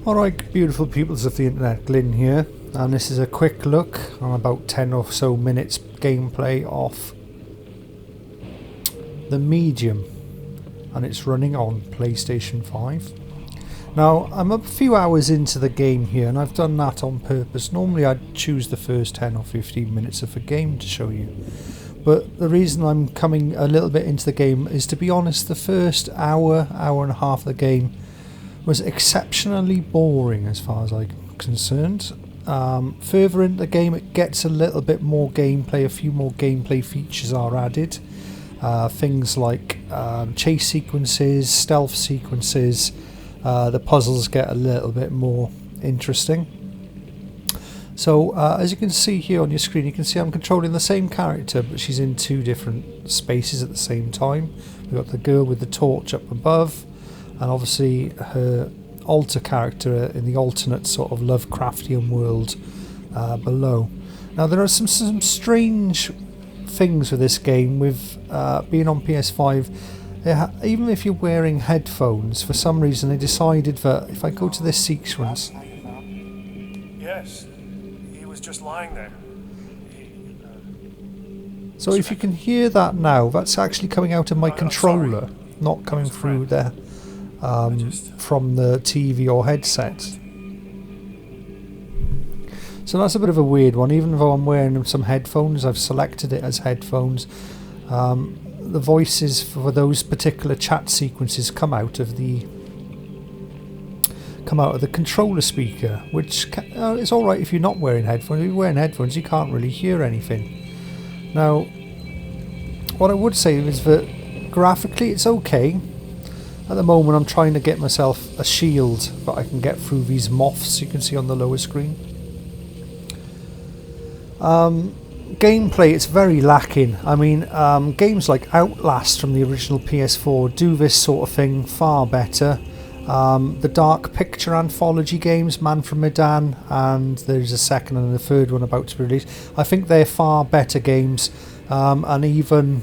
Alright, beautiful peoples of the internet, Glyn here, and this is a quick look on about 10 or so minutes gameplay of The Medium, and it's running on PlayStation 5. Now, I'm a few hours into the game here, and I've done that on purpose. Normally I'd choose the first 10 or 15 minutes of a game to show you, but the reason I'm coming a little bit into the game is, to be honest, the first hour and a half of the game was exceptionally boring as far as I'm concerned. Further into the game it gets a little bit more gameplay, a few more gameplay features are added. Things like chase sequences, stealth sequences, the puzzles get a little bit more interesting. So as you can see here on your screen, you can see I'm controlling the same character, but she's in two different spaces at the same time. We've got the girl with the torch up above, and obviously her alter character in the alternate sort of Lovecraftian world below. Now there are some strange things with this game, with being on PS5. Even if you're wearing headphones, for some reason they decided that if I go to this sequence... Yes, he was just lying there. So if you can hear that now, that's actually coming out of my controller, not coming through there. From the TV or headset. So that's a bit of a weird one. Even though I'm wearing some headphones, I've selected it as headphones. The voices for those particular chat sequences come out of the controller speaker, which is all right if you're not wearing headphones. If you're wearing headphones, you can't really hear anything. Now, what I would say is that graphically it's okay. At the moment I'm trying to get myself a shield that I can get through these moths you can see on the lower screen. Gameplay, it's very lacking. I mean, games like Outlast from the original PS4 do this sort of thing far better. The Dark Picture anthology games, Man from Medan, and there's a second and a third one about to be released. I think they're far better games, and even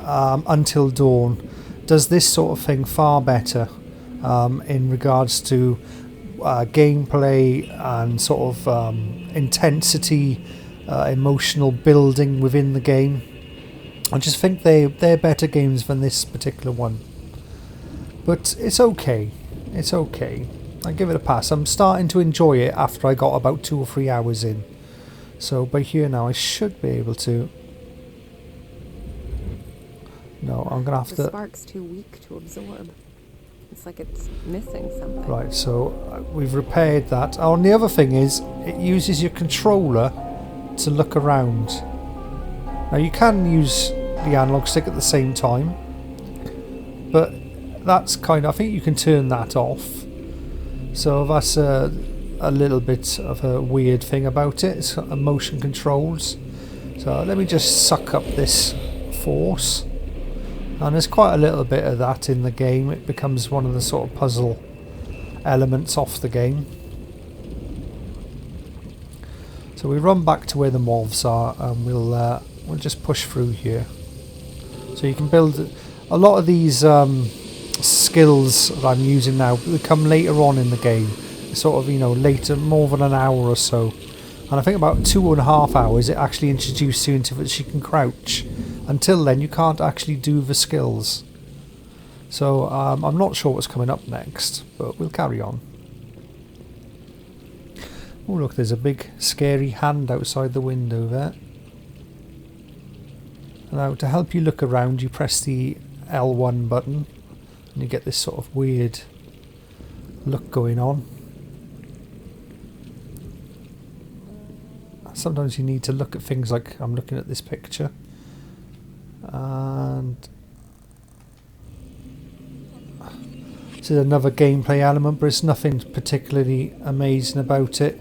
Until Dawn does this sort of thing far better in regards to gameplay and sort of intensity, emotional building within the game. I just think they're better games than this particular one. But it's okay. It's okay. I give it a pass. I'm starting to enjoy it after I got about 2 or 3 hours in. So by here now I should be able to... No, I'm gonna have to... The spark's too weak to absorb. It's like it's missing something. Right, so we've repaired that. Oh, and the other thing is, it uses your controller to look around. Now you can use the analog stick at the same time, but that's kind of... I think you can turn that off. So that's a little bit of a weird thing about it. It's got motion controls. So let me just suck up this force. And there's quite a little bit of that in the game. It becomes one of the sort of puzzle elements off the game. So we run back to where the moths are, and we'll just push through here. So you can build a lot of these skills that I'm using now. They come later on in the game, sort of, you know, later, more than an hour or so. And I think about 2.5 hours it actually introduces you into that she can crouch. Until then you can't actually do the skills. So I'm not sure what's coming up next, but we'll carry on. Oh look, there's a big scary hand outside the window there. Now to help you look around, you press the L1 button and you get this sort of weird look going on. Sometimes you need to look at things like I'm looking at this picture. And this is another gameplay element, but it's nothing particularly amazing about it.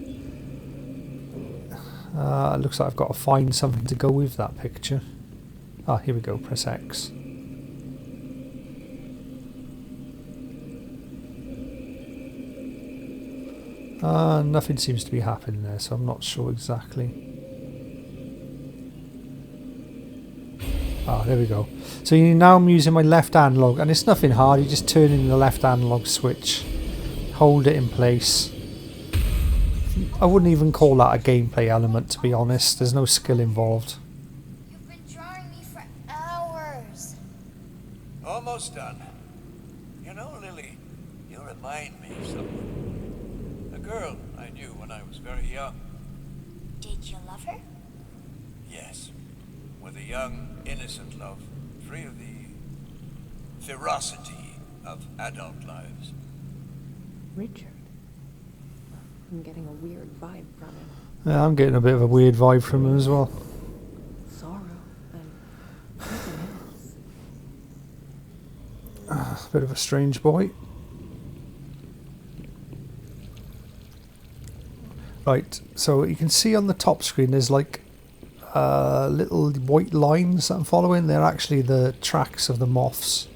It looks like I've got to find something to go with that picture. Ah, here we go, press X. Nothing seems to be happening there, so I'm not sure exactly. Ah, there we go. So now I'm using my left analog, and it's nothing hard. You just turn in the left analog switch, hold it in place. I wouldn't even call that a gameplay element, to be honest. There's no skill involved. You've been drawing me for hours. Almost done. You know, Lily, you remind me of someone. A girl I knew when I was very young. Did you love her? Yes. With a young, innocent love, free of the ferocity of adult lives. Richard. I'm getting a weird vibe from him. Yeah, I'm getting a bit of a weird vibe from him as well. Sorrow and nothing else. A bit of a strange boy. Right, so you can see on the top screen there's like little white lines that I'm following. They're actually the tracks of the moths.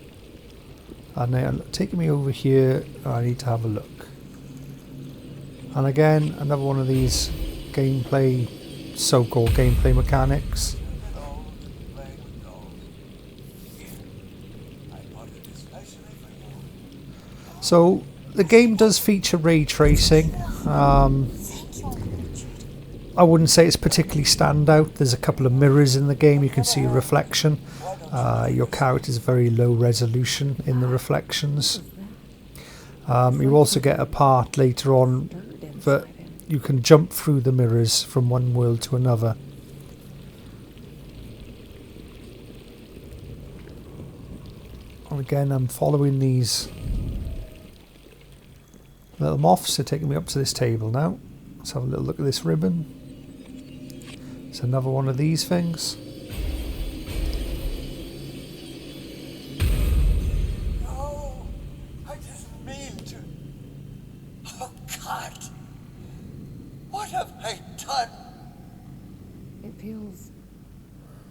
And they're taking me over here. I need to have a look. And again, another one of these gameplay, so-called gameplay mechanics. Dolls, playing with dolls. Here, I bought it especially for you. So the game does feature ray tracing. Thank you, Richard. I wouldn't say it's particularly standout. There's a couple of mirrors in the game. You can see a reflection. Your character's very low resolution in the reflections. You also get a part later on that you can jump through the mirrors from one world to another. And again, I'm following these little moths. They're taking me up to this table now. Let's have a little look at this ribbon. It's another one of these things. No, I didn't mean to. Oh, God. What have I done? It feels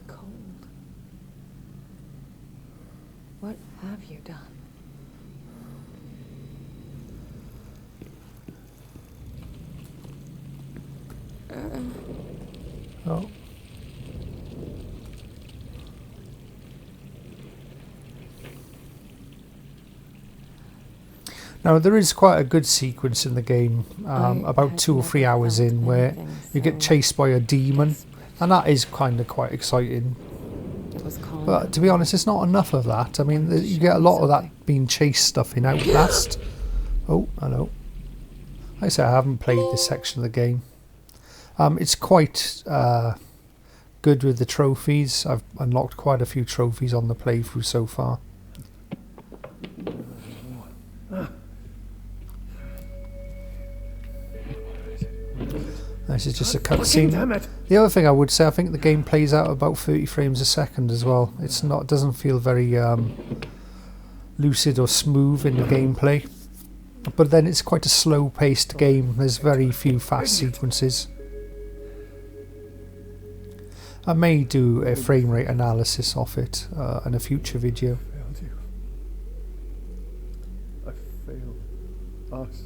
cold. What have you done? Oh. Now there is quite a good sequence in the game, about 2 or 3 hours in, where you get chased by a demon, and that is kind of quite exciting. It was calm. But to be honest, it's not enough of that. I mean, you get a lot of that being chased stuff in Outlast. Oh, hello. Like I say, I haven't played this section of the game. It's quite good with the trophies. I've unlocked quite a few trophies on the playthrough so far. This is just a cutscene. The other thing I would say, I think the game plays out about 30 frames a second as well. It's not, doesn't feel very lucid or smooth in the gameplay. But then it's quite a slow-paced game. There's very few fast sequences. I may do a frame rate analysis of it in a future video. Failed you. I failed us.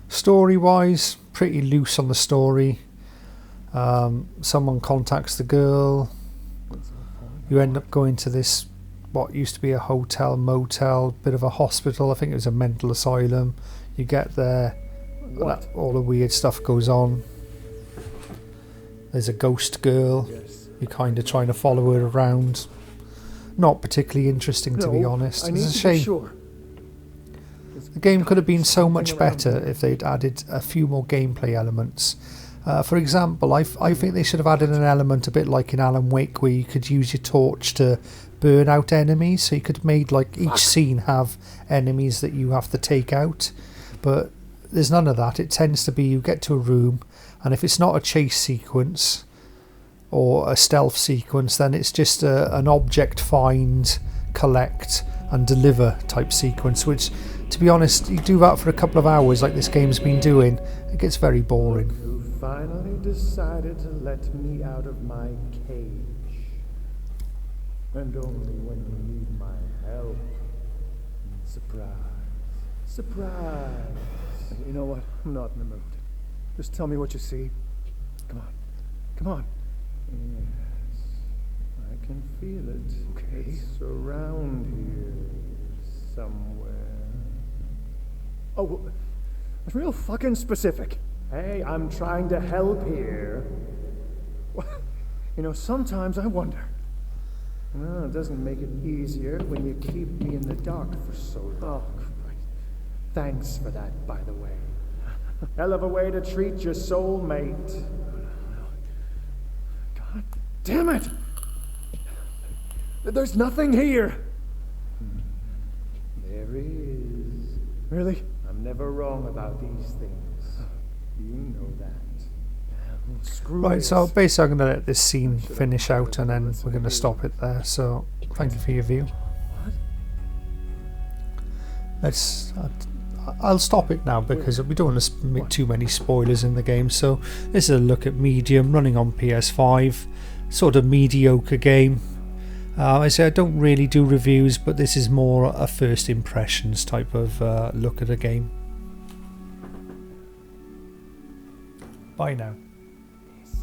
Story-wise, pretty loose on the story. Someone contacts the girl. You end up going to this, what used to be a hotel, motel, bit of a hospital. I think it was a mental asylum. You get there, all the weird stuff goes on. There's a ghost girl. Yes. You're kind of trying to follow her around. Not particularly interesting, to be honest. It's a shame. Sure. The game could have been so much better if they'd added a few more gameplay elements. For example, I think they should have added an element a bit like in Alan Wake, where you could use your torch to burn out enemies. So you could have made like each scene have enemies that you have to take out. But there's none of that. It tends to be you get to a room, and if it's not a chase sequence or a stealth sequence, then it's just an object find, collect and deliver type sequence, which, to be honest, you do that for a couple of hours like this game's been doing, it gets very boring. You finally decided to let me out of my cage. And only when you need my help. Surprise. Surprise. You know what? I'm not in the mood. Just tell me what you see. Come on. Come on. Yes. I can feel it. Okay. It's around here. somewhere. Oh, it's real fucking specific. Hey, I'm trying to help here. You know, sometimes I wonder. Well, it doesn't make it easier when you keep me in the dark for so long. Christ. Thanks for that, by the way. Hell of a way to treat your soulmate. God damn it! There's nothing here! There is. Really? I'm never wrong about these things. You know that. Screw Right, this. so basically I'm going to let this scene finish out and then we're going to stop it there. So thank you for your view. I'll stop it now because we don't want to make too many spoilers in the game. So this is a look at Medium running on PS5, sort of mediocre game. I say I don't really do reviews, but this is more a first impressions type of look at a game. Bye now.